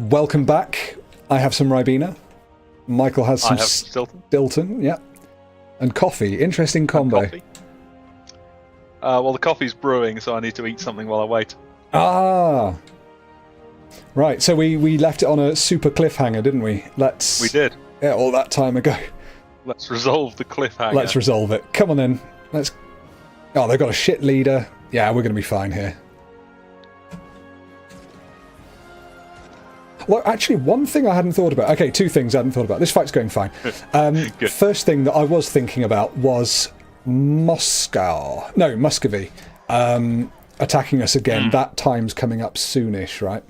Welcome back. I have some Ribena. Michael has some Stilton, yeah. And coffee. Interesting combo. Coffee. Well, the coffee's brewing, so I need to eat something while I wait. Ah. Right, so we left it on a super cliffhanger, didn't we? We did. Yeah, all that time ago. Let's resolve the cliffhanger. Let's resolve it. Come on in. Let's... Oh, they've got a shit leader. Yeah, we're going to be fine here. Well, actually, one thing I hadn't thought about... Okay, two things I hadn't thought about. This fight's going fine. First thing that I was thinking about was Muscovy attacking us again. That time's coming up soonish, right?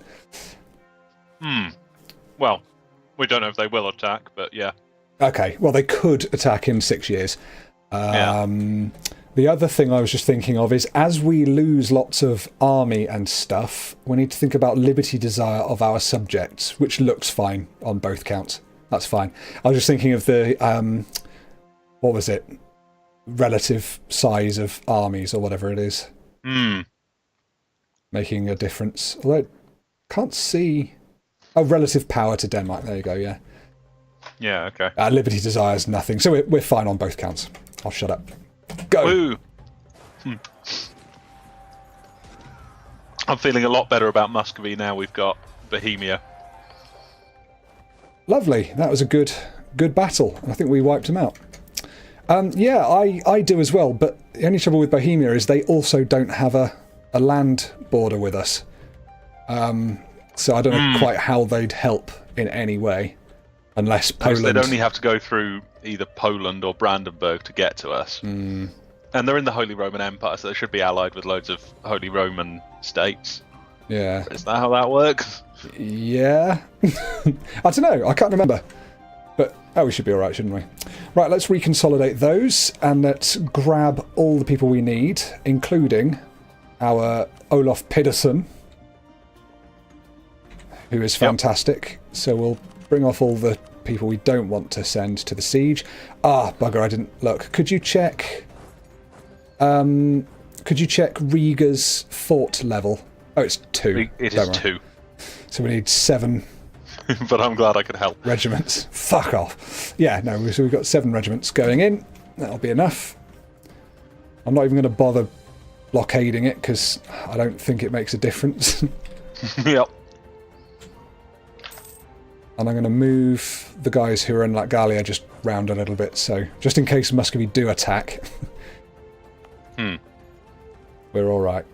Well, we don't know if they will attack, but yeah. Okay, well, they could attack in 6 years. The other thing I was just thinking of is, as we lose lots of army and stuff, we need to think about liberty desire of our subjects, which looks fine on both counts. That's fine. I was just thinking of the, what was it? Relative size of armies, or whatever it is. Making a difference. Although I can't see... Oh, relative power to Denmark. There you go, yeah. Yeah, okay. Liberty desire is nothing. So we're fine on both counts. I'll shut up. Go! Woo. I'm feeling a lot better about Muscovy now we've got Bohemia. Lovely. That was a good battle. I think we wiped them out. Yeah, I do as well, but the only trouble with Bohemia is they also don't have a land border with us. So I don't know quite how they'd help in any way. Unless Poland... They'd only have to go through either Poland or Brandenburg to get to us. And they're in the Holy Roman Empire, so they should be allied with loads of Holy Roman states. Yeah. Is that how that works? Yeah. I don't know. I can't remember. But, we should be alright, shouldn't we? Right, let's reconsolidate those, and let's grab all the people we need, including our Olaf Pedersen, who is fantastic. So we'll bring off all the people we don't want to send to the siege. Ah, bugger, I didn't look. Could you check... Riga's fort level? Oh, it's 2. It is 2. So we need 7... But I'm glad I could help. Regiments. Fuck off. Yeah, no, so we've got 7 regiments going in. That'll be enough. I'm not even going to bother blockading it, because I don't think it makes a difference. Yep. And I'm going to move the guys who are in Latgalia just round a little bit, so just in case Muscovy do attack, we're all right.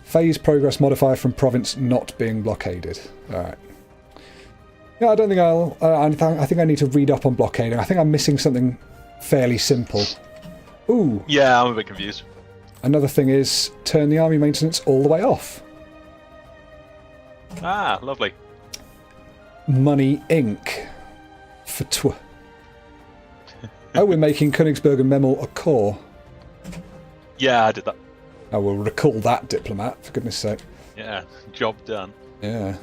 Phase progress modifier from province not being blockaded. All right. Yeah, I don't think I think I need to read up on blockading. I think I'm missing something fairly simple. Ooh. Yeah, I'm a bit confused. Another thing is turn the army maintenance all the way off. Ah, lovely. Money Inc. For Oh, we're making Königsberg and Memel a core. Yeah, I did that. Oh, we'll recall that diplomat, for goodness sake. Yeah, job done. Yeah.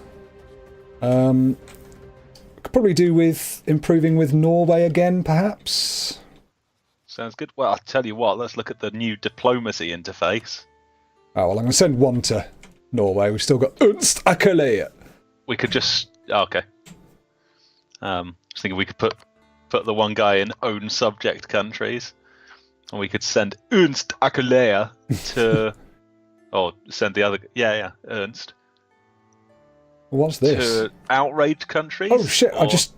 Could probably do with improving with Norway again, perhaps. Sounds good. Well, I'll tell you what, let's look at the new diplomacy interface. Oh, well, I'm going to send one to Norway. We've still got Ernst Akele. We could just... Oh, okay. I was thinking we could put the one guy in own subject countries, and we could send Ernst Akele to... or send the other... Yeah, Ernst. What's this? To outraged countries? Oh, shit, I just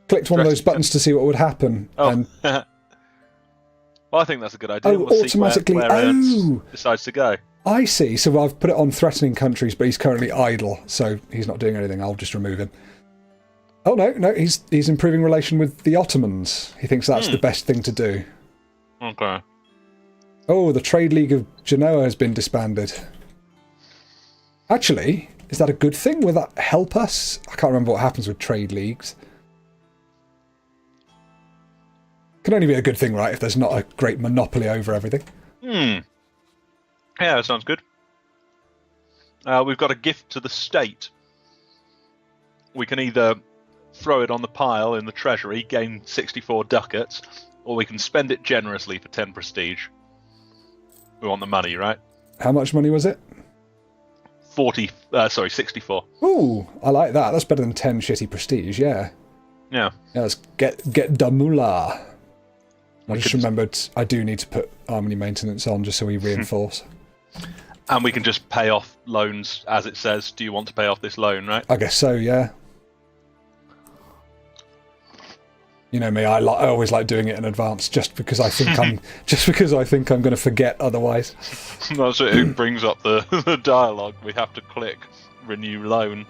clicked one of those buttons to see what would happen. Oh. And... Well, I think that's a good idea. Oh, we'll automatically... see where Ernst decides to go. I see. So I've put it on threatening countries, but he's currently idle, so he's not doing anything. I'll just remove him. Oh, no, he's improving relation with the Ottomans. He thinks that's the best thing to do. Okay. Oh, the Trade League of Genoa has been disbanded. Actually, is that a good thing? Will that help us? I can't remember what happens with trade leagues. Can only be a good thing, right, if there's not a great monopoly over everything. Yeah, that sounds good. We've got a gift to the state. We can either throw it on the pile in the treasury, gain 64 ducats, or we can spend it generously for 10 prestige. We want the money, right? How much money was it? 64. Ooh, I like that. That's better than 10 shitty prestige, yeah. Yeah. Yeah, let's get the moolah. I just remembered I do need to put Harmony Maintenance on just so we reinforce. And we can just pay off loans as it says. Do you want to pay off this loan, right? I guess so, yeah. You know me, I always like doing it in advance just because I think I'm going to forget otherwise. That's it. It brings up the dialogue. We have to click renew loan.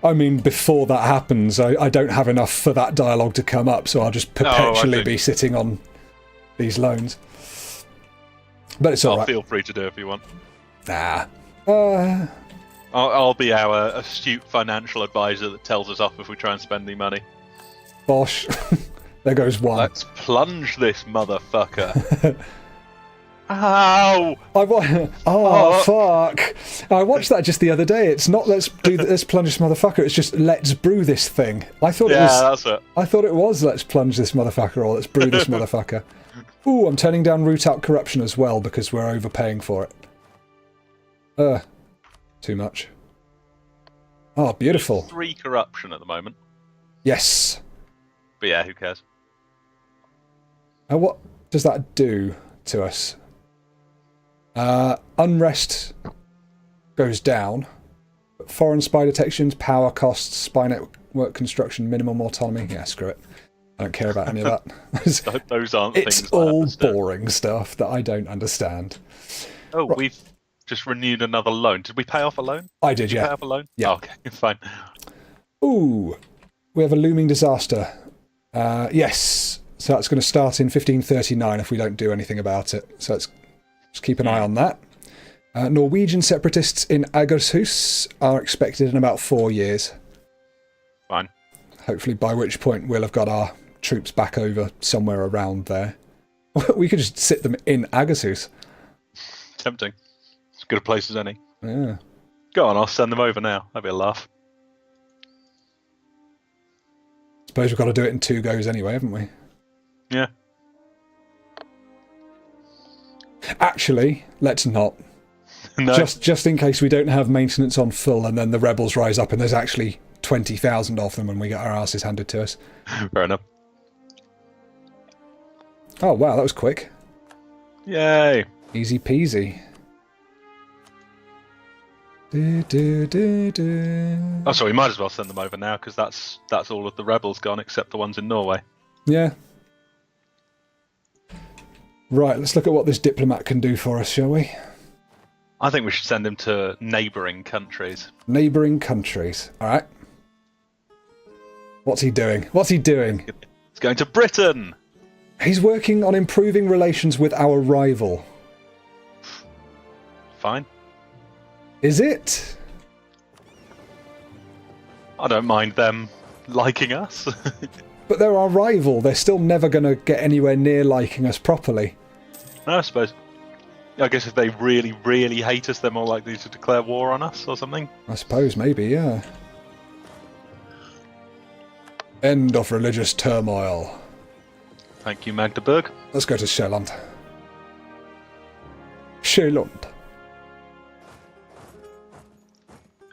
I mean, before that happens, I don't have enough for that dialogue to come up, so I'll just perpetually be sitting on these loans. But it's alright. Feel free to do it if you want. Nah. I'll be our astute financial advisor that tells us off if we try and spend any money. Bosh. There goes one. Let's plunge this motherfucker. Ow! Fuck! I watched that just the other day. It's not let's plunge this motherfucker. It's just let's brew this thing. I thought that's it. I thought it was let's plunge this motherfucker or let's brew this motherfucker. Ooh, I'm turning down root out corruption as well because we're overpaying for it. Too much. Oh, beautiful. 3 corruption at the moment. Yes. But yeah, who cares? What does that do to us? Unrest goes down. Foreign spy detections, power costs, spy network construction, minimum autonomy. Yeah, screw it. I don't care about any of that. Those aren't it's things all boring stuff that I don't understand. Oh, right. We've just renewed another loan. Did we pay off a loan? I did, yeah. Pay off a loan? Yeah. Oh, okay, fine. Ooh, we have a looming disaster. Yes, so that's going to start in 1539 if we don't do anything about it. So let's just keep an eye on that. Norwegian separatists in Agershus are expected in about 4 years. Fine. Hopefully by which point we'll have got our troops back over somewhere around there. We could just sit them in Agershus. Tempting. As good a place as any. Yeah. Go on, I'll send them over now. That'd be a laugh. Suppose we've got to do it in 2 goes anyway, haven't we? Yeah. Actually, let's not. No. Just in case we don't have maintenance on full and then the rebels rise up and there's actually 20,000 of them when we get our asses handed to us. Fair enough. Oh, wow, that was quick. Yay. Easy peasy. Oh, so we might as well send them over now because that's all of the rebels gone except the ones in Norway. Yeah. Right, let's look at what this diplomat can do for us, shall we? I think we should send him to neighbouring countries. Neighbouring countries. All right. What's he doing? What's he doing? He's going to Britain! He's working on improving relations with our rival. Fine. Is it? I don't mind them liking us. But they're our rival. They're still never going to get anywhere near liking us properly. No, I suppose. I guess if they really, really hate us, they're more likely to declare war on us or something. I suppose, maybe, yeah. End of religious turmoil. Thank you, Magdeburg. Let's go to Sjælland. Sjælland.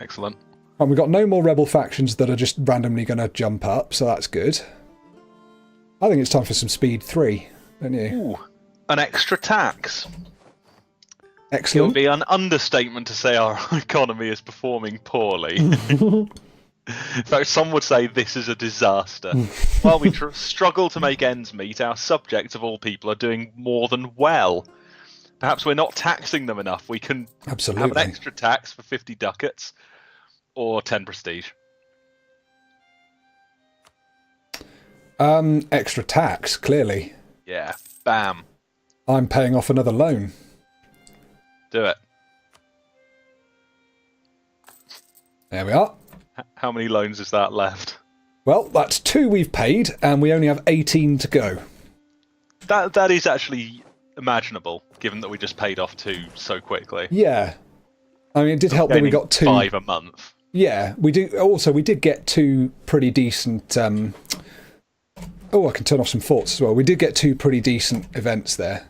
Excellent. And we've got no more rebel factions that are just randomly going to jump up, so that's good. I think it's time for some speed 3, don't you? Ooh, an extra tax. Excellent. It would be an understatement to say our economy is performing poorly. In fact, some would say this is a disaster. While we struggle to make ends meet, our subjects of all people are doing more than well. Perhaps we're not taxing them enough. We can have an extra tax for 50 ducats or 10 prestige. Extra tax, clearly. Yeah, bam. I'm paying off another loan. Do it. There we are. How many loans is that left? Well, that's 2 we've paid, and we only have 18 to go. That is actually imaginable, given that we just paid off 2 so quickly. Yeah. I mean, it did help that we got 2... 5 a month. Yeah, we do. Also, we did get 2 pretty decent... Oh, I can turn off some forts as well. We did get 2 pretty decent events there.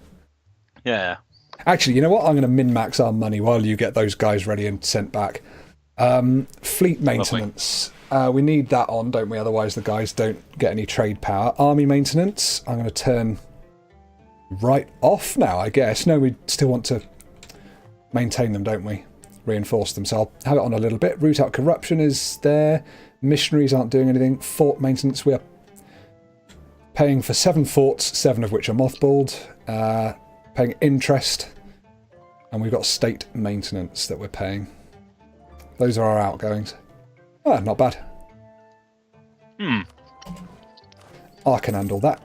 Yeah. Actually, you know what? I'm going to min-max our money while you get those guys ready and sent back. Fleet maintenance. We need that on, don't we? Otherwise the guys don't get any trade power. Army maintenance. I'm going to turn right off now, I guess. No, we still want to maintain them, don't we? Reinforce them. So I'll have it on a little bit. Root out corruption is there. Missionaries aren't doing anything. Fort maintenance. We are paying for 7 forts, 7 of which are mothballed. Paying interest. And we've got state maintenance that we're paying. Those are our outgoings. Ah, not bad. I can handle that.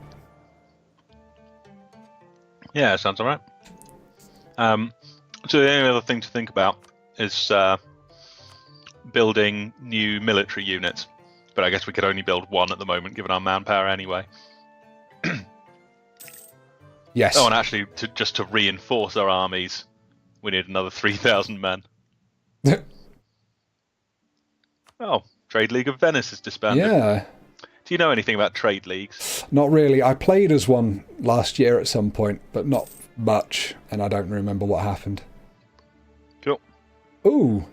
Yeah, sounds alright. So the only other thing to think about is building new military units. But I guess we could only build 1 at the moment, given our manpower anyway. Yes. Oh, and actually, just to reinforce our armies, we need another 3,000 men. Oh, Trade League of Venice is disbanded. Yeah. Do you know anything about trade leagues? Not really. I played as one last year at some point, but not much, and I don't remember what happened. Cool. Ooh.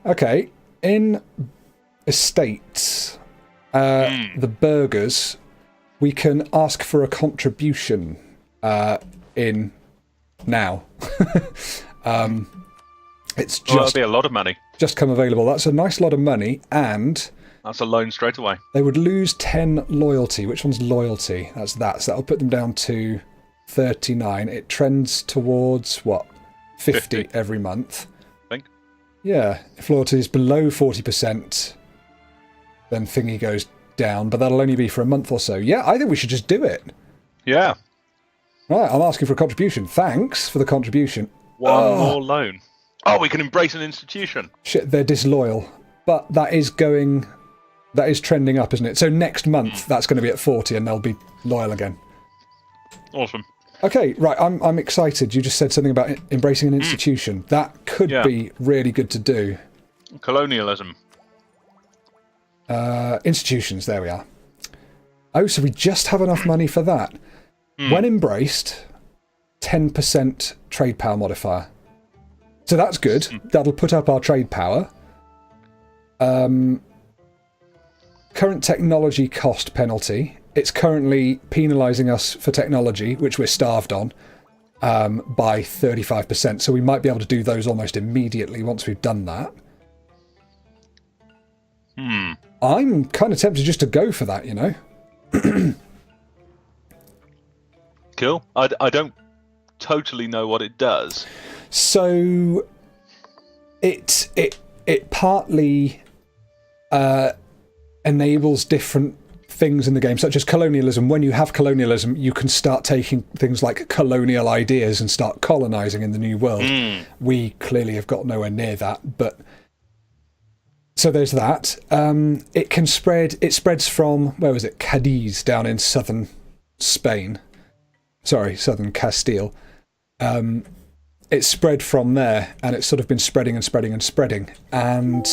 Okay. In estates, the burghers, we can ask for a contribution in now. It's just, that'll be a lot of money. Just come available. That's a nice lot of money, and that's a loan straight away. They would lose 10 loyalty. Which one's loyalty? That's that. So that'll put them down to 39. It trends towards, what, 50 every month. I think. Yeah. If loyalty is below 40%, then thingy goes down, but that'll only be for a month or so. Yeah, I think we should just do it. Yeah. Right, I'm asking for a contribution. Thanks for the contribution. One more loan. Oh, we can embrace an institution. Shit, they're disloyal. But that is trending up, isn't it? So next month, that's going to be at 40 and they'll be loyal again. Awesome. Okay, right, I'm excited. You just said something about embracing an institution. That could be really good to do. Colonialism. Institutions, there we are. Oh, so we just have enough money for that. When embraced, 10% trade power modifier. So that's good. That'll put up our trade power. Current technology cost penalty. It's currently penalising us for technology, which we're starved on, by 35%. So we might be able to do those almost immediately once we've done that. I'm kind of tempted just to go for that, you know? Cool. I don't totally know what it does. So it partly enables different things in the game, such as colonialism. When you have colonialism, you can start taking things like colonial ideas and start colonizing in the new world. We clearly have got nowhere near that, but so there's that. It can spread. It spreads from, where was it? Cadiz down in southern Spain. Sorry, southern Castile. It's spread from there, and it's sort of been spreading and spreading and spreading. And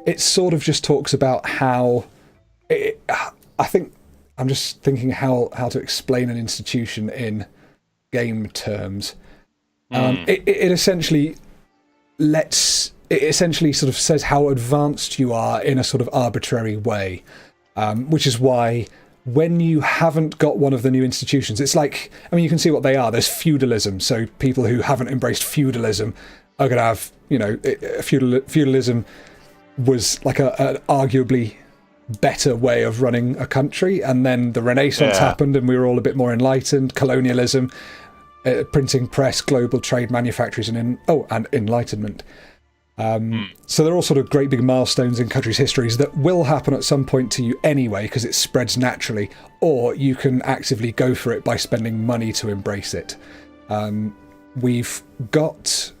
it sort of just talks about how... I think I'm just thinking how to explain an institution in game terms. It essentially sort of says how advanced you are in a sort of arbitrary way, which is why when you haven't got one of the new institutions, it's like, I mean, you can see what they are. There's feudalism, so people who haven't embraced feudalism are going to have, you know, feudalism was like an arguably better way of running a country, and then the Renaissance happened and we were all a bit more enlightened. Colonialism, printing press, global trade, manufacturers, and enlightenment. So they're all sort of great big milestones in countries' histories that will happen at some point to you anyway, because it spreads naturally, or you can actively go for it by spending money to embrace it. We've got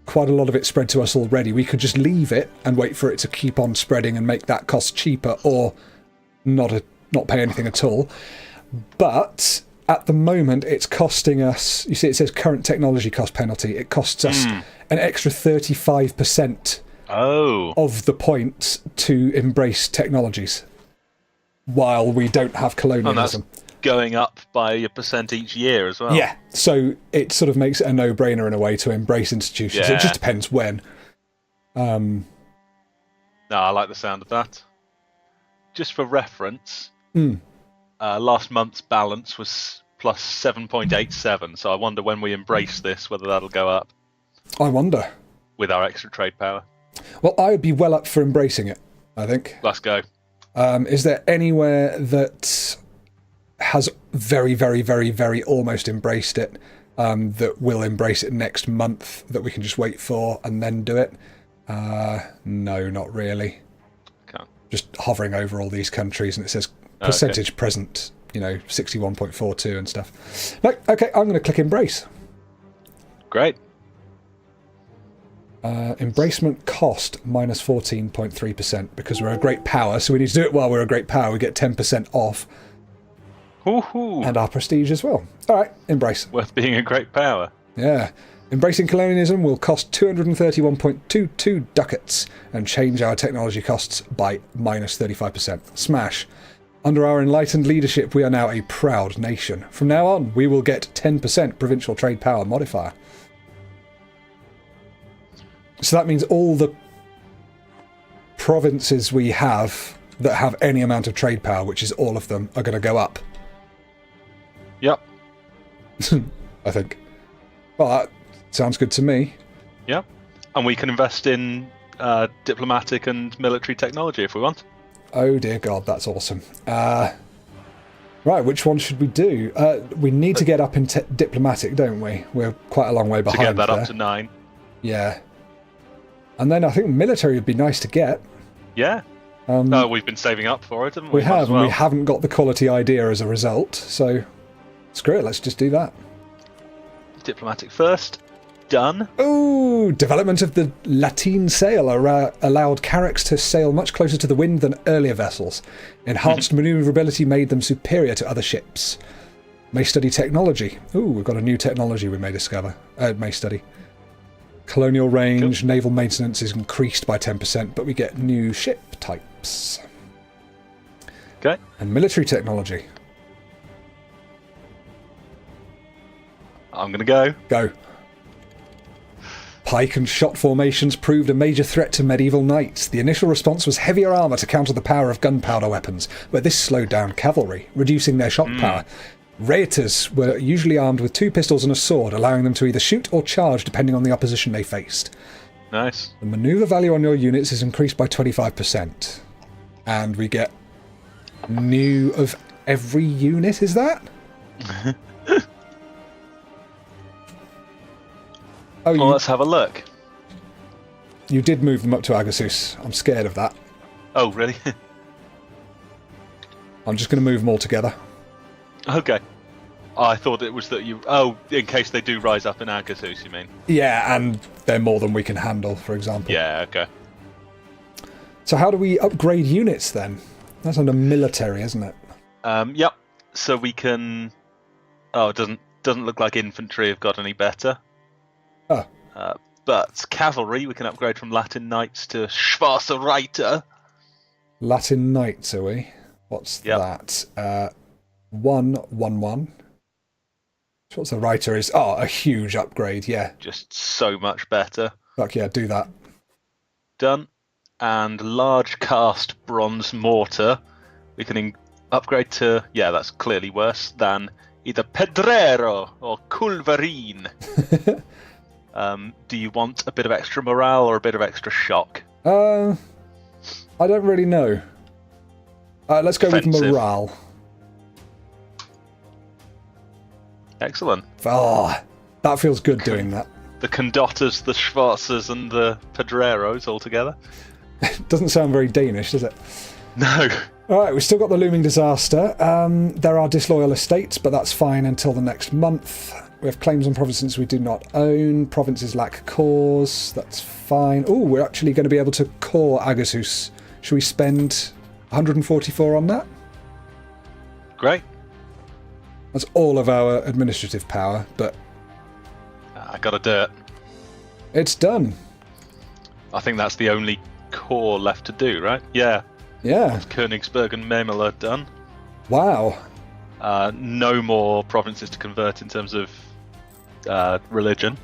quite a lot of it spread to us already. We could just leave it and wait for it to keep on spreading and make that cost cheaper, or not pay anything at all. But at the moment, it's costing us, you see it says current technology cost penalty, it costs us an extra 35% of the points to embrace technologies while we don't have colonialism. going up by a % each year as well. Yeah, so it sort of makes it a no-brainer in a way to embrace institutions. Yeah. It just depends when. No, I like the sound of that. Just for reference, last month's balance was plus 7.87, so I wonder when we embrace this, whether that'll go up. I wonder. With our extra trade power. Well, I would be well up for embracing it, I think. Let's go. Is there anywhere that has very, very, very, very almost embraced it, that will embrace it next month, that we can just wait for and then do it? No, not really. Okay. Just hovering over all these countries, and it says percentage present, 61.42 and stuff. No, okay, I'm going to click embrace. Great. Embracement cost minus 14.3% because we're a great power, so we need to do it while we're a great power. We get 10% off. Woohoo! And our prestige as well. All right, embrace. Worth being a great power. Yeah. Embracing colonialism will cost 231.22 ducats and change our technology costs by minus 35%. Smash. Under our enlightened leadership, we are now a proud nation. From now on, we will get 10% provincial trade power modifier. So that means all the provinces we have that have any amount of trade power, which is all of them, are going to go up. Yep. I think. Well, that sounds good to me. Yep. And we can invest in diplomatic and military technology if we want. Oh dear God, that's awesome. Right, which one should we do? We need to get up in diplomatic, don't we? We're quite a long way behind. To get that there. up to 9. Yeah. And then I think military would be nice to get. Yeah. We've been saving up for it, haven't we? We have, and we haven't got the quality idea as a result, so screw it, let's just do that. Diplomatic first. Done. Ooh, development of the Latine sail allowed carracks to sail much closer to the wind than earlier vessels. Enhanced manoeuvrability made them superior to other ships. May study technology. Ooh, we've got a new technology we may discover. May study. Colonial range, cool. Naval maintenance is increased by 10%, but we get new ship types. Okay. And military technology. I'm going to go. Go. Pike and shot formations proved a major threat to medieval knights. The initial response was heavier armour to counter the power of gunpowder weapons, but this slowed down cavalry, reducing their shot power. Raetors were usually armed with 2 pistols and a sword, allowing them to either shoot or charge depending on the opposition they faced. Nice. The manoeuvre value on your units is increased by 25%. And we get new of every unit, is that? Well, let's have a look. You did move them up to Agasus. I'm scared of that. Oh, really? I'm just going to move them all together. Okay. Oh, I thought it was that you... Oh, in case they do rise up in Agasus, you mean? Yeah, and they're more than we can handle, for example. Yeah, okay. So how do we upgrade units, then? That's under military, isn't it? Yep. So we can... Oh, it doesn't look like infantry have got any better. Oh. But cavalry, we can upgrade from Latin Knights to Schwarze Reiter. Latin Knights, are we? What's that? 111. Schwarze Reiter is... Oh, a huge upgrade, yeah. Just so much better. Fuck yeah, do that. Done. And large cast bronze mortar, we can upgrade to... Yeah, that's clearly worse than either Pedrero or Culverin. Do you want a bit of extra morale or a bit of extra shock? I don't really know. Let's go with morale. Excellent. Oh, that feels good doing that. The Condotters, the Schwarzers, and the Pedreros all together. Doesn't sound very Danish, does it? No. Alright, we've still got the looming disaster. There are disloyal estates, but that's fine until the next month. We have claims on provinces we do not own. Provinces lack cores. That's fine. Oh, we're actually going to be able to core Agasus. Should we spend 144 on that? Great. That's all of our administrative power, but... I gotta do it. It's done. I think that's the only core left to do, right? Yeah. Yeah. Königsberg and Memel are done. Wow. No more provinces to convert in terms of religion.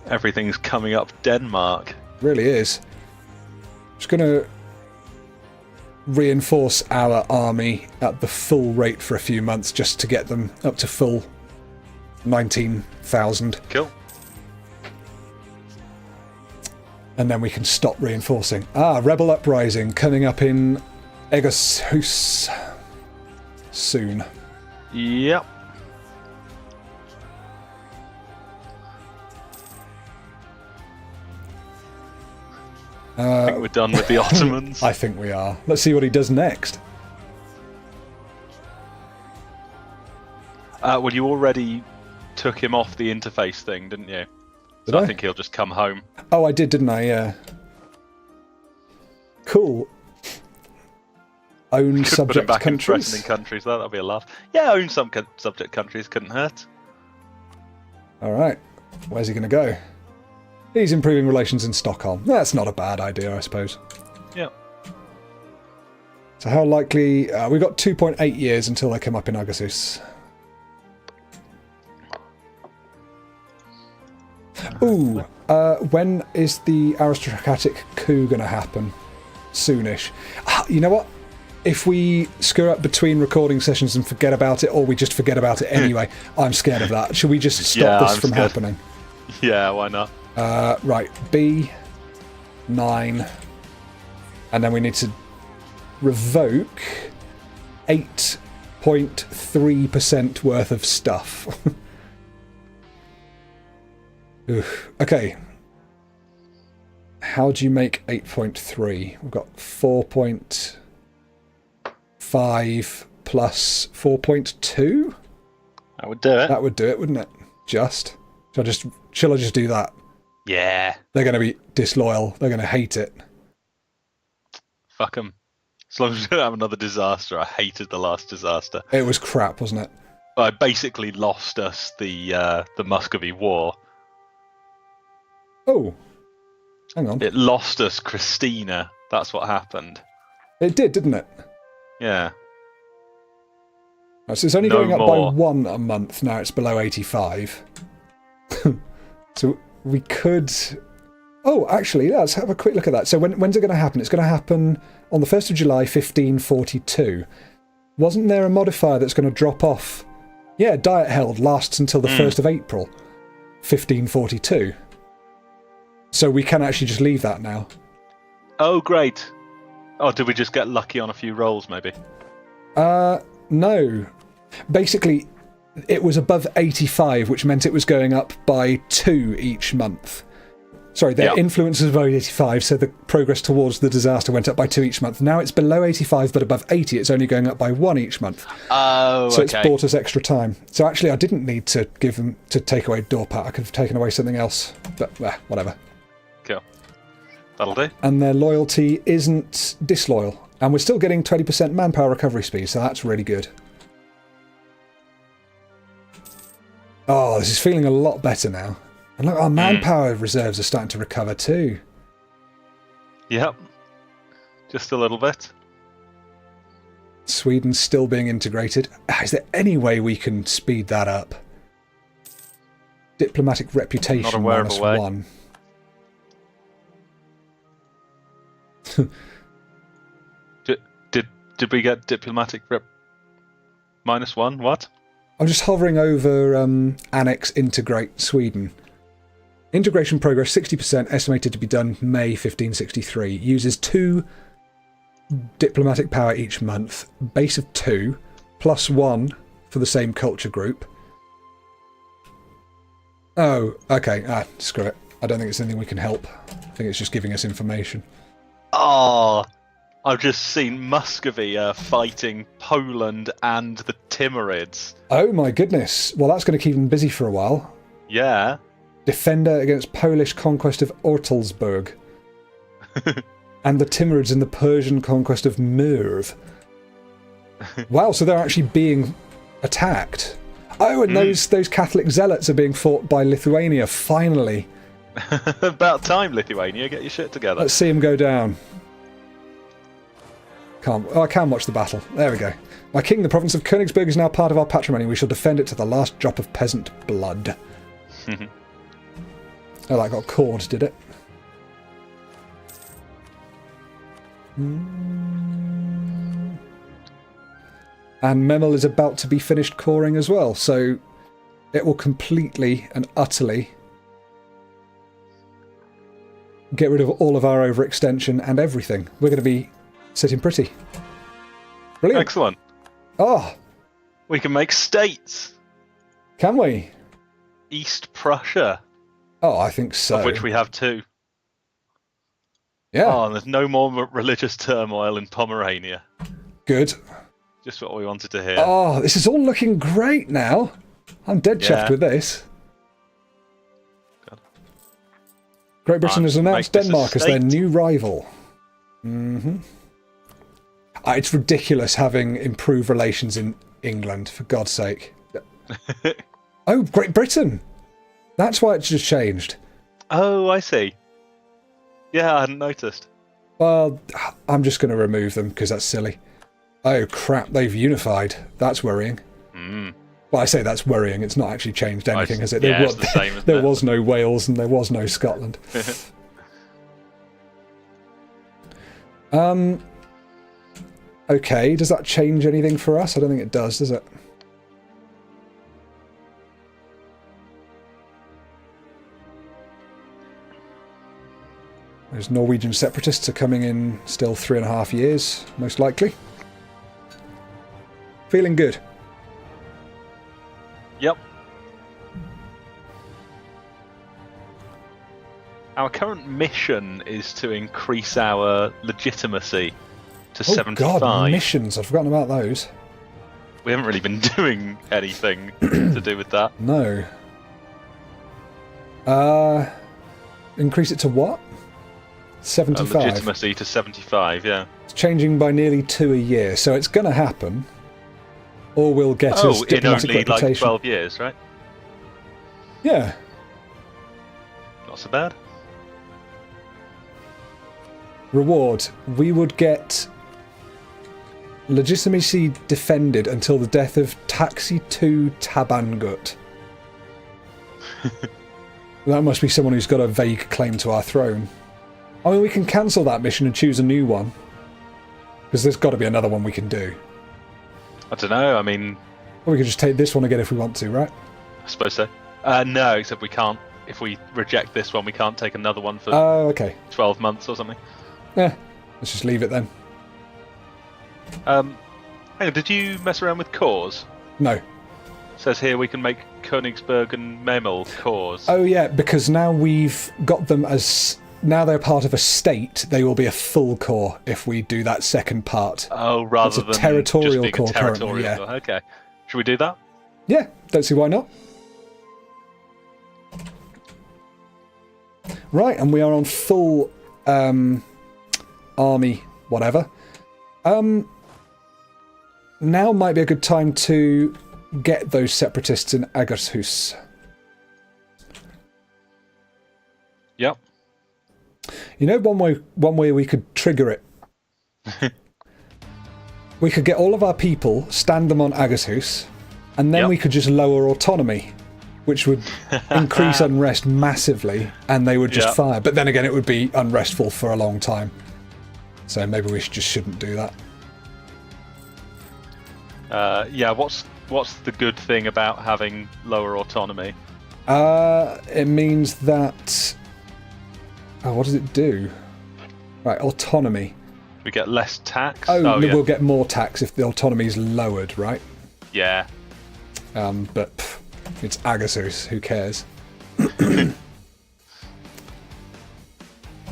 Everything's coming up Denmark. Really is. Just going to reinforce our army at the full rate for a few months just to get them up to full 19,000. Cool. And then we can stop reinforcing. Rebel uprising coming up in Egershus soon. Yep. I think we're done with the Ottomans. I think we are. Let's see what he does next. Well, you already took him off the interface thing, didn't you? Did So I? I think he'll just come home. Oh, I did, didn't I? Yeah. Cool. Own Could put him subject back in countries. threatening countries. That'll be a laugh. Yeah, own some subject countries couldn't hurt. All right. Where's he going to go? He's improving relations in Stockholm. That's not a bad idea, I suppose. Yeah. So how likely... we've got 2.8 years until they come up in Agassiz. Ooh. When is the aristocratic coup going to happen? Soonish. You know what? If we screw up between recording sessions and forget about it, or we just forget about it anyway, I'm scared of that. Should we just stop this from happening? Yeah, why not? Right, B9, and then we need to revoke 8.3% worth of stuff. Okay. How do you make 8.3? We've got 4.5 plus 4.2? That would do it. That would do it, wouldn't it? Just. Shall I just do that? Yeah. They're going to be disloyal. They're going to hate it. Fuck them. As long as we don't have another disaster. I hated the last disaster. It was crap, wasn't it? I basically lost us the Muscovy War. Oh. Hang on. It lost us Christina. That's what happened. It did, didn't it? Yeah. Right, so it's only No going up more. by 1 a month. Now it's below 85. So we could... Oh, actually, let's have a quick look at that. So when's it going to happen? It's going to happen on the 1st of July, 1542. Wasn't there a modifier that's going to drop off? Yeah, Diet held lasts until the 1st of April, 1542. So we can actually just leave that now. Oh, great. Oh, did we just get lucky on a few rolls, maybe? No. Basically, it was above 85, which meant it was going up by 2 each month. Sorry, their influence was above 85, so the progress towards the disaster went up by 2 each month. Now it's below 85, but above 80, it's only going up by 1 each month. Oh, so okay. it's bought us extra time. So actually, I didn't need to give them to take away Dorpat. I could have taken away something else, but whatever. Cool. That'll do. And their loyalty isn't disloyal, and we're still getting 20% manpower recovery speed, so that's really good. Oh, this is feeling a lot better now. And look, our manpower reserves are starting to recover too. Yep. Just a little bit. Sweden's still being integrated. Is there any way we can speed that up? Diplomatic reputation Not aware of a way. -1. Did we get diplomatic rep -1? What? I'm just hovering over Annex Integrate Sweden. Integration progress 60%, estimated to be done May 1563. Uses 2 diplomatic power each month. Base of 2, plus 1 for the same culture group. Oh, okay. Screw it. I don't think it's anything we can help. I think it's just giving us information. Oh, I've just seen Muscovy fighting Poland and the Timurids. Oh my goodness. Well, that's going to keep them busy for a while. Yeah. Defender against Polish conquest of Ortelsburg. And the Timurids in the Persian conquest of Merv. Wow, so they're actually being attacked. Oh, and those Catholic zealots are being fought by Lithuania, finally. About time, Lithuania. Get your shit together. Let's see them go down. Can't. Oh, I can watch the battle. There we go. My king, the province of Königsberg is now part of our patrimony. We shall defend it to the last drop of peasant blood. Oh, that got cored, did it? And Memel is about to be finished coring as well, so it will completely and utterly get rid of all of our overextension and everything. We're going to be sitting pretty. Brilliant. Excellent. Oh, We can make states. can we? East Prussia, Oh, I think so. of which we have 2. Yeah, Oh, and there's no more religious turmoil in Pomerania. good. Just what we wanted to hear. Oh, this is all looking great now. I'm dead chuffed Yeah. with this. God. Great Britain has announced Make this a Denmark as their state. new rival. It's ridiculous having improved relations in England, for God's sake. Oh, Great Britain! That's why it's just changed. Oh, I see. Yeah, I hadn't noticed. Well, I'm just going to remove them because that's silly. Oh crap, they've unified. That's worrying. Well, I say that's worrying. It's not actually changed anything, has it? Yeah, it's the same, isn't there it? was no Wales and there was no Scotland. Okay, does that change anything for us? I don't think it does it? Those Norwegian separatists are coming in still 3.5 years, most likely. Feeling good. Yep. Our current mission is to increase our legitimacy to Oh 75. God, missions. I've forgotten about those. We haven't really been doing anything to do with that. No. Increase it to what? 75. Legitimacy to 75, yeah. It's changing by nearly 2 a year, so it's going to happen. Or we'll get us Oh, in diplomatic only reputation. like 12 years, right? Yeah. Not so bad. Reward. We would get legitimacy defended until the death of Taxi 2 Tabangut. That must be someone who's got a vague claim to our throne. I mean, we can cancel that mission and choose a new one. Because there's got to be another one we can do. I don't know, I mean, Or we could just take this one again if we want to, right? I suppose so. No, except we can't. If we reject this one, we can't take another one for Oh, okay. 12 months or something. Yeah, let's just leave it then. Hang on, did you mess around with cores? No. It says here we can make Königsberg and Memel cores. Oh, yeah, because now we've got them as... Now they're part of a state, they will be a full core if we do that second part. Oh, rather It's a than territorial just being core a territorial currently, yeah. core. Okay. Should we do that? Yeah, don't see why not. Right, and we are on full army whatever. Now might be a good time to get those separatists in Agershus. Yep. You know, one way we could trigger it. We could get all of our people, stand them on Agershus, and then Yep. we could just lower autonomy, which would increase unrest massively, and they would just Yep. fire. But then again, it would be unrestful for a long time. So maybe we just shouldn't do that. Yeah, what's the good thing about having lower autonomy? It means that... Oh, what does it do? Right, autonomy. We get less tax? Oh, no, yeah. we'll get more tax if the autonomy is lowered, right? Yeah. But it's Agasus, who cares?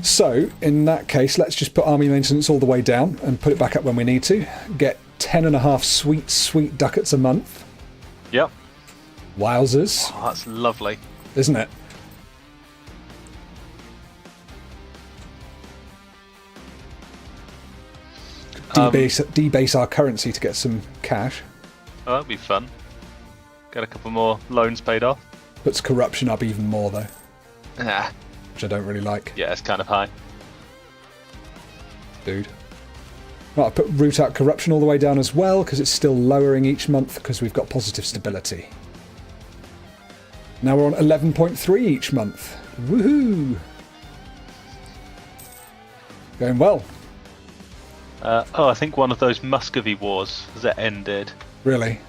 So, in that case, let's just put army maintenance all the way down and put it back up when we need to. Get 10.5 sweet ducats a month. Yep. Wowzers, Oh, that's lovely. isn't it? Debase our currency to get some cash. Oh, that'd be fun. Get a couple more loans paid off. Puts corruption up even more, though, Ah, which I don't really like, yeah, it's kind of high. dude. Right, I put root out corruption all the way down as well, because it's still lowering each month, because we've got positive stability. Now we're on 11.3 each month. Woohoo! Going well. I think one of those Muscovy wars has ended. Really?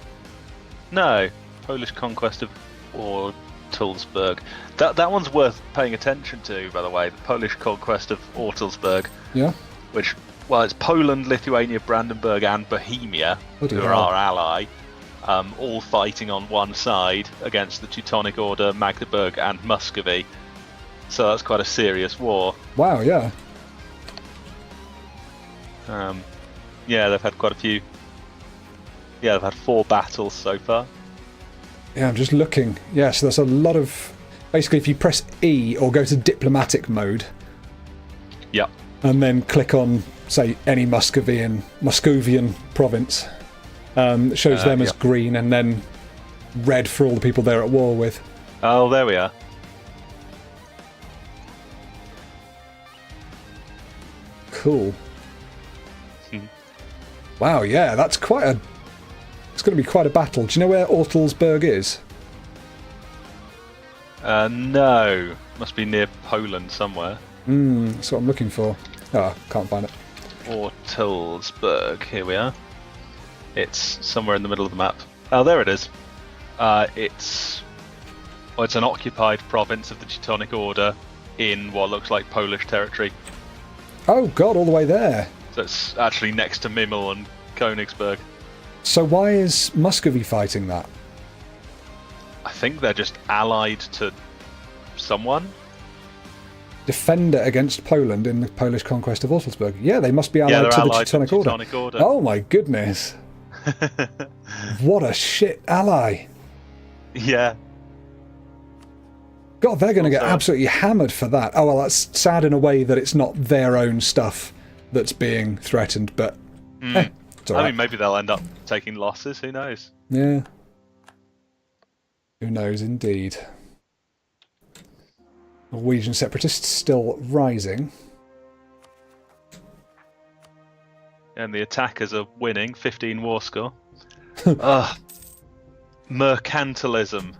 No, Polish conquest of Ortelsburg. That one's worth paying attention to, by the way. The Polish conquest of Ortelsburg. Yeah. Which, well, it's Poland, Lithuania, Brandenburg, and Bohemia, who are our ally, all fighting on one side against the Teutonic Order, Magdeburg, and Muscovy. So that's quite a serious war. Wow, yeah. Yeah, they've had quite a few. Yeah, they've had 4 battles so far. Yeah, I'm just looking. Yeah, so there's a lot of... Basically, if you press E or go to diplomatic mode... Yeah. And then click on, say, any Muscovian province. It shows them as green, and then red for all the people they're at war with. Oh, there we are. Cool. Wow, yeah, that's quite a... It's going to be quite a battle. Do you know where Ortelsburg is? No. Must be near Poland somewhere. That's what I'm looking for. Oh, can't find it. Ortelsburg. Here we are. It's somewhere in the middle of the map. Oh, there it is. It's an occupied province of the Teutonic Order in what looks like Polish territory. Oh, God, all the way there. So it's actually next to Mimmel and Königsberg. So why is Muscovy fighting that? I think they're just allied to someone. Defender against Poland in the Polish conquest of Ortelsburg. Yeah, they must be allied to the Teutonic Order. Oh my goodness. What a shit ally. Yeah. God, they're going to get absolutely hammered for that. Oh, well, that's sad in a way that it's not their own stuff that's being threatened, but it's all right. I mean, maybe they'll end up taking losses, who knows? Yeah. Who knows, indeed. Norwegian separatists still rising. And the attackers are winning, 15 war score. Mercantilism.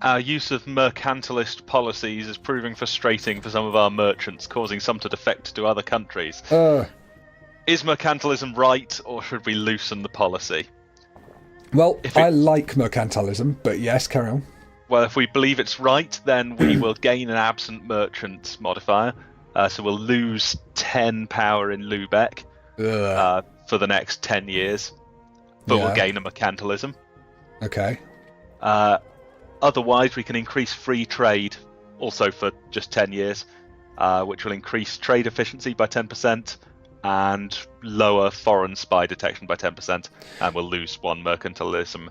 Our use of mercantilist policies is proving frustrating for some of our merchants, causing some to defect to other countries. Is mercantilism right, or should we loosen the policy? Well, I like mercantilism, but yes, carry on. Well, if we believe it's right, then we will gain an absent merchant modifier. So we'll lose 10 power in Lübeck for the next 10 years. But we'll gain a mercantilism. Okay. Otherwise, we can increase free trade also for just 10 years, which will increase trade efficiency by 10% and lower foreign spy detection by 10%. And we'll lose 1 mercantilism.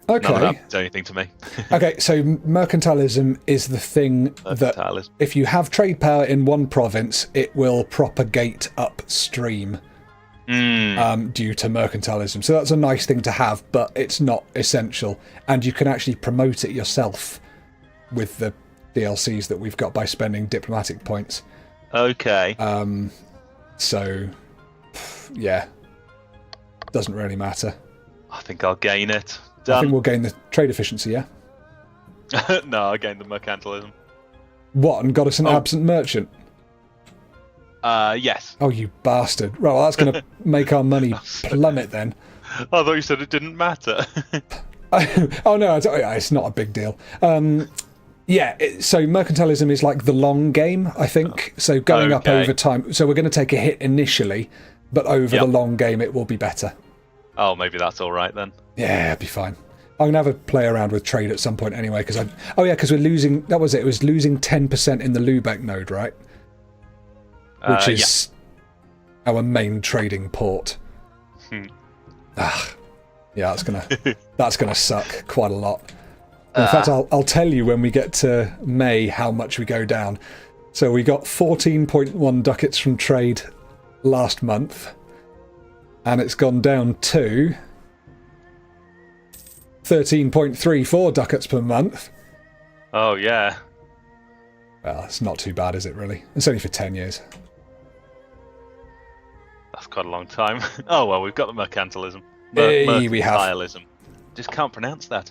Okay. None of that does anything to me. Okay, so mercantilism is the thing that if you have trade power in one province, it will propagate upstream due to mercantilism. So that's a nice thing to have, but it's not essential. And you can actually promote it yourself with the DLCs that we've got by spending diplomatic points. Okay. So, yeah. Doesn't really matter. I think I'll gain it. I think we'll gain the trade efficiency, yeah? No, I gained the mercantilism. What, and got us an absent merchant? Yes. Oh, you bastard. Right, well, that's going to make our money plummet then. I thought you said it didn't matter. Oh, no, it's not a big deal. Yeah, so mercantilism is like the long game, I think. So going up over time. So we're going to take a hit initially, but over the long game it will be better. Oh, maybe that's all right then. Yeah, it'll be fine. I'm going to have a play around with trade at some point anyway, because because we're losing, that was it, was losing 10% in the Lübeck node, right? Which is our main trading port. Yeah, that's gonna suck quite a lot. In fact, I'll tell you when we get to May how much we go down. So we got 14.1 ducats from trade last month, and it's gone down to 13.34 ducats per month. Oh, yeah. Well, it's not too bad, is it, really? It's only for 10 years. quite a long time. Oh well, we've got the mercantilism. Hey, we have. Mercantilism. Just can't pronounce that.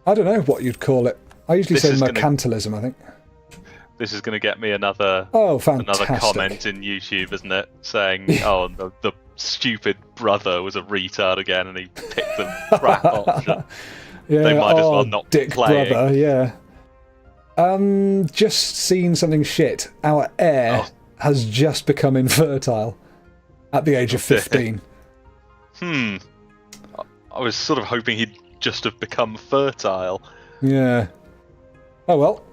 I don't know what you'd call it. I usually say mercantilism, I think. This is going to get me another fantastic. another comment in YouTube, isn't it? Saying, "Oh, the stupid brother was a retard again, and he picked the crap option." Yeah, they might as well not dick play. Brother, yeah. Just seen something shit. Our heir has just become infertile at the age of 15. I was sort of hoping he'd just have become fertile. Yeah. Oh well.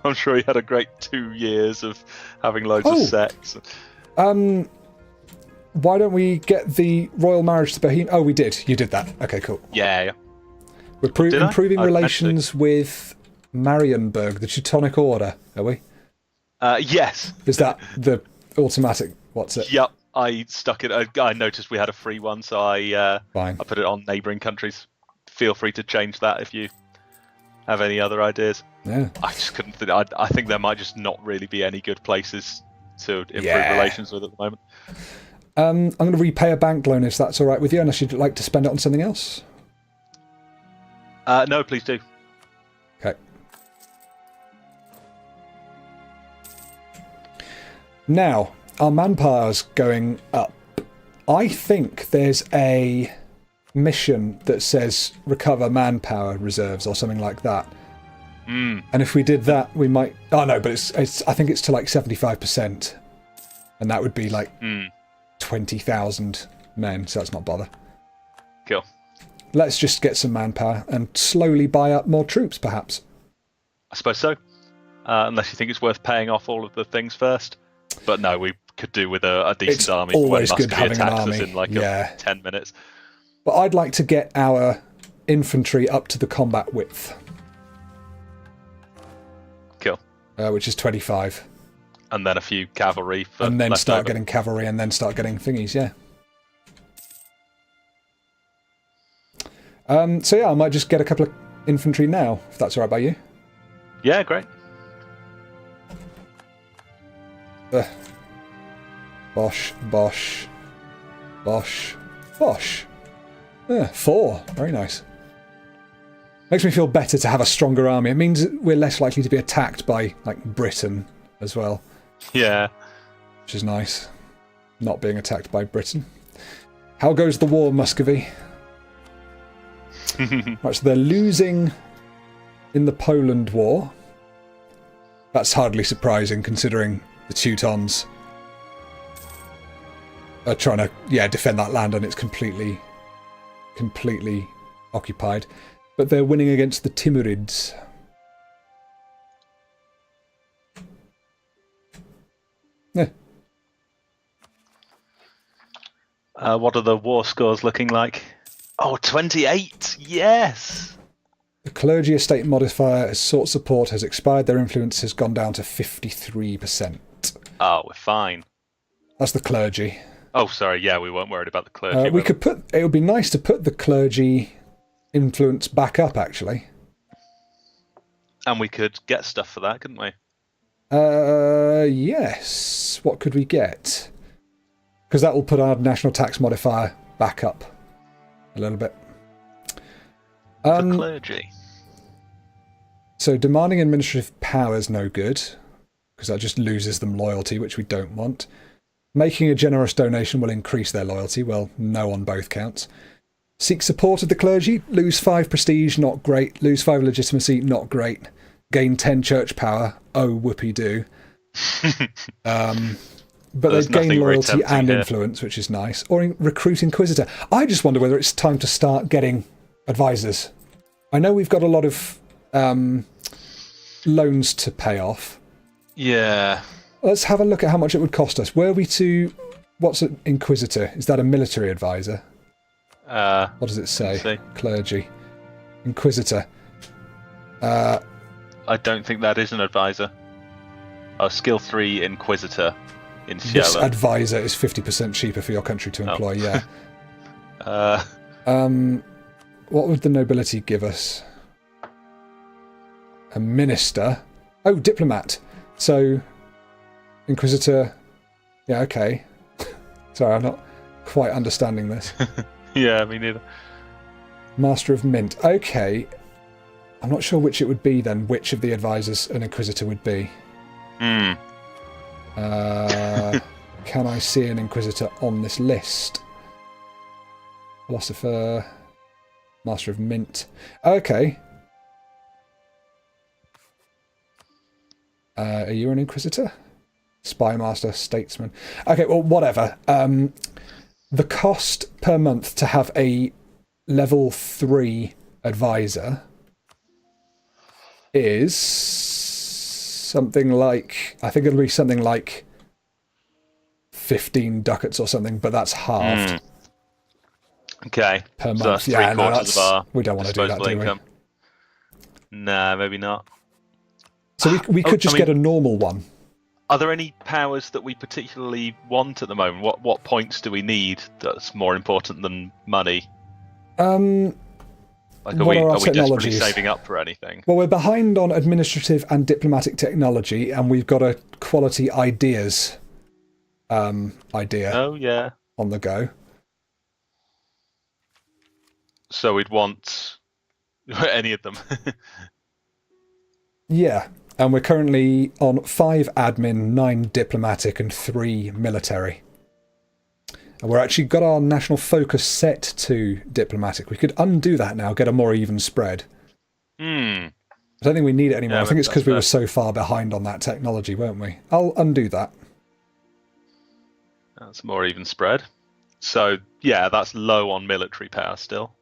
I'm sure he had a great 2 years of having loads of sex. Why don't we get the royal marriage to Bohemia? Oh, we did. You did that. Okay, cool. Yeah. We're improving relations with Marienburg, the Teutonic Order, are we? Yes. Is that the automatic? What's it? Yep. I stuck it. I noticed we had a free one, so I put it on neighbouring countries. Feel free to change that if you have any other ideas. Yeah. I just couldn't think. I think there might just not really be any good places to improve relations with at the moment. I'm going to repay a bank loan if that's all right with you, unless you'd like to spend it on something else. No, please do. Okay. Now, our manpower's going up. I think there's a mission that says recover manpower reserves or something like that. And if we did that, we might... Oh, no, but it's I think it's to like 75%. And that would be like 20,000 men, so that's not bother. Cool. Let's just get some manpower and slowly buy up more troops, perhaps. I suppose so. Unless you think it's worth paying off all of the things first. But no, we could do with a decent army. It's always good having an army. Us in like 10 minutes. But I'd like to get our infantry up to the combat width. Cool. Which is 25. And then a few cavalry. And then start getting cavalry and then start getting thingies, yeah. So yeah, I might just get a couple of infantry now, if that's alright by you. Yeah, great. Bosh, bosh, bosh, bosh. 4. Very nice. Makes me feel better to have a stronger army. It means we're less likely to be attacked by, like, Britain as well. Yeah. Which is nice. Not being attacked by Britain. How goes the war, Muscovy? Right, so they're losing in the Poland war. That's hardly surprising, considering the Teutons are trying to, defend that land and it's completely occupied. But they're winning against the Timurids. Yeah. What are the war scores looking like? Oh, 28! Yes! The clergy estate modifier has sought support, has expired, their influence has gone down to 53%. Oh, we're fine. That's the clergy. Oh, sorry, yeah, we weren't worried about the clergy. It would be nice to put the clergy influence back up, actually. And we could get stuff for that, couldn't we? Yes. What could we get? Because that will put our national tax modifier back up a little bit. The clergy. So demanding administrative power is no good, because that just loses them loyalty, which we don't want. Making a generous donation will increase their loyalty. Well, no on both counts. Seek support of the clergy. Lose 5 prestige, not great. Lose 5 legitimacy, not great. Gain 10 church power. Oh, whoopee-doo. But they gain loyalty and influence, which is nice. Or recruit Inquisitor. I just wonder whether it's time to start getting advisors. I know we've got a lot of loans to pay off. Yeah. Let's have a look at how much it would cost us. Were we to... What's an Inquisitor? Is that a military advisor? What does it say? Clergy. Inquisitor. I don't think that is an advisor. Skill 3 Inquisitor in Cielo. This advisor is 50% cheaper for your country to employ, yeah. What would the nobility give us? A minister. Oh, diplomat. So, Inquisitor. Yeah, okay. Sorry, I'm not quite understanding this. Yeah, me neither. Master of Mint. Okay. I'm not sure which it would be then, which of the advisors an Inquisitor would be. Hmm. Can I see an Inquisitor on this list? Philosopher, Master of Mint. Okay. Are you an Inquisitor? Spy Master, Statesman. Okay, well, whatever. The cost per month to have a level 3 advisor is something like, I think it'll be something like 15 ducats or something, but that's halved. Okay. Per So month. that's Yeah, no, three-quarters of our we don't want to do that, disposable do we? income. Nah, maybe not. So we could just get a normal one. Are there any powers that we particularly want at the moment? What points do we need that's more important than money? Like, are we desperately saving up for anything? Well, we're behind on administrative and diplomatic technology, and we've got a quality ideas idea on the go. So we'd want any of them. Yeah, and we're currently on 5 admin, 9 diplomatic, and 3 military. And we're actually got our national focus set to diplomatic. We could undo that now, get a more even spread. I don't think we need it anymore. I think it's because we were so far behind on that technology, weren't we? I'll undo that. That's more even spread. So, yeah, that's low on military power still.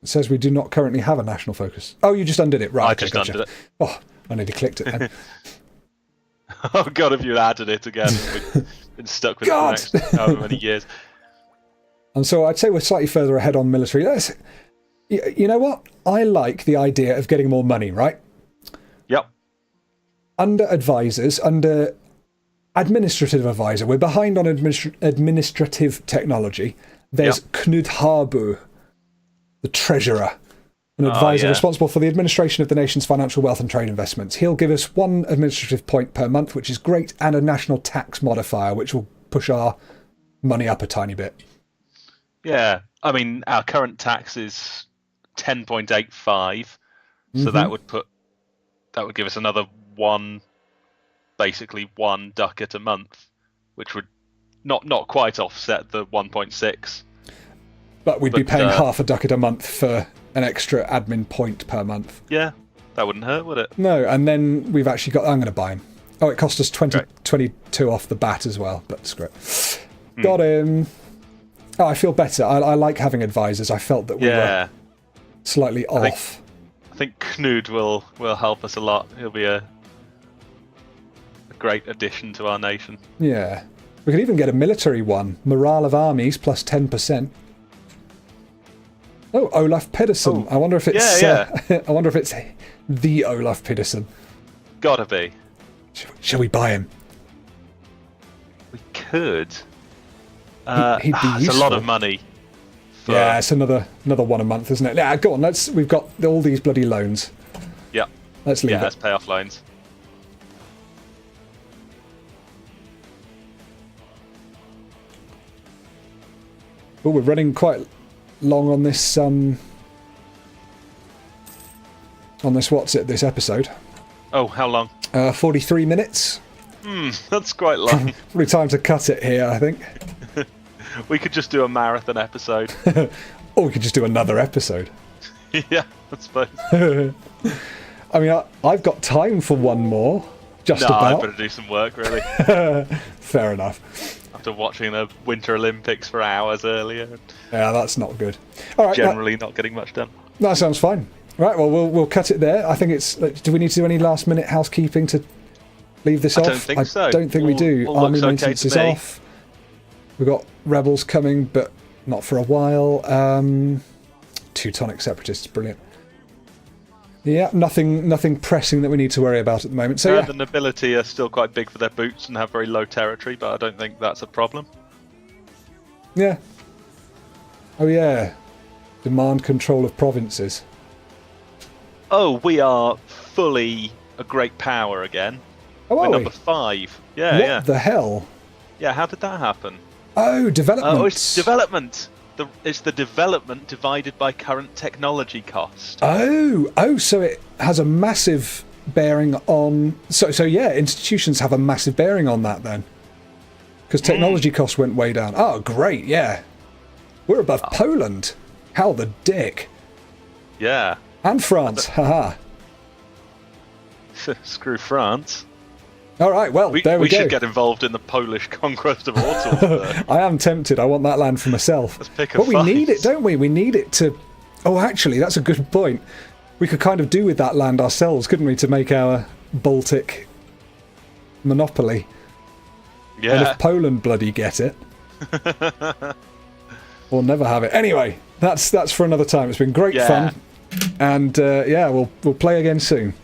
It says we do not currently have a national focus. Oh, you just undid it. Right, I just undid it. Oh, I nearly clicked it then. Oh, God, if you added it again, we'd been stuck with it for the next however many years. And so I'd say we're slightly further ahead on military. You know what? I like the idea of getting more money, right? Yep. Under advisors, under administrative advisor, we're behind on administrative technology. There's Knud Harbu, the treasurer, an advisor responsible for the administration of the nation's financial wealth and trade investments. He'll give us 1 administrative point per month, which is great, and a national tax modifier, which will push our money up a tiny bit. Yeah, I mean, our current tax is 10.85, so that would give us another basically 1 ducat a month, which would not quite offset the 1.6. But we'd be paying half a ducat a month for an extra admin point per month. Yeah, that wouldn't hurt, would it? No, and then we've actually got... I'm going to buy him. Oh, it cost us 22 off the bat as well, but screw it. Got him. Oh, I feel better. I like having advisors. I felt that we were slightly off. I think Knud will help us a lot. He'll be a great addition to our nation. Yeah. We could even get a military one. Morale of armies plus 10%. Oh, Olaf Pedersen. I wonder if it's I wonder if it's the Olaf Pedersen. Gotta be. Shall we buy him? We could. He'd be useful. It's a lot of money. Yeah, it's another 1 a month, isn't it? Yeah, go on. We've got all these bloody loans. Yeah. Let's leave it. Let's pay off loans. Oh, we're running quite long on this this episode. Oh, how long? 43 minutes. That's quite long. Probably time to cut it here, I think. We could just do a marathon episode. Or we could just do another episode. Yeah, I suppose. I mean, I've got time for one more. Just about. I better do some work, really. Fair enough. After watching the Winter Olympics for hours earlier. Yeah, that's not good. All right, generally not getting much done. That sounds fine. Right, well, we'll cut it there. I think it's... Do we need to do any last-minute housekeeping to leave this off? I don't think so. I don't think we do. Army maintenance is off. We've got rebels coming, but not for a while. Teutonic separatists, brilliant. Yeah, nothing pressing that we need to worry about at the moment. So the nobility are still quite big for their boots and have very low territory, but I don't think that's a problem. Yeah. Oh yeah. Demand control of provinces. Oh, we are fully a great power again. Oh, We're are number we? 5. Yeah, What the hell? Yeah, how did that happen? Oh, development. Oh, it's development. It's the development divided by current technology cost. Oh, so it has a massive bearing on... So yeah, institutions have a massive bearing on that then. Because technology costs went way down. Oh, great, yeah. We're above Poland. How the dick. Yeah. And France, haha. Screw France. All right, well, there we go. We should get involved in the Polish conquest of all sorts. I am tempted. I want that land for myself. Let's pick a But we fight. need it, don't we? We need it to... Oh, actually, that's a good point. We could kind of do with that land ourselves, couldn't we, to make our Baltic monopoly? Yeah. And if Poland bloody get it, we'll never have it. Anyway, that's for another time. It's been great fun. And, yeah, we'll play again soon.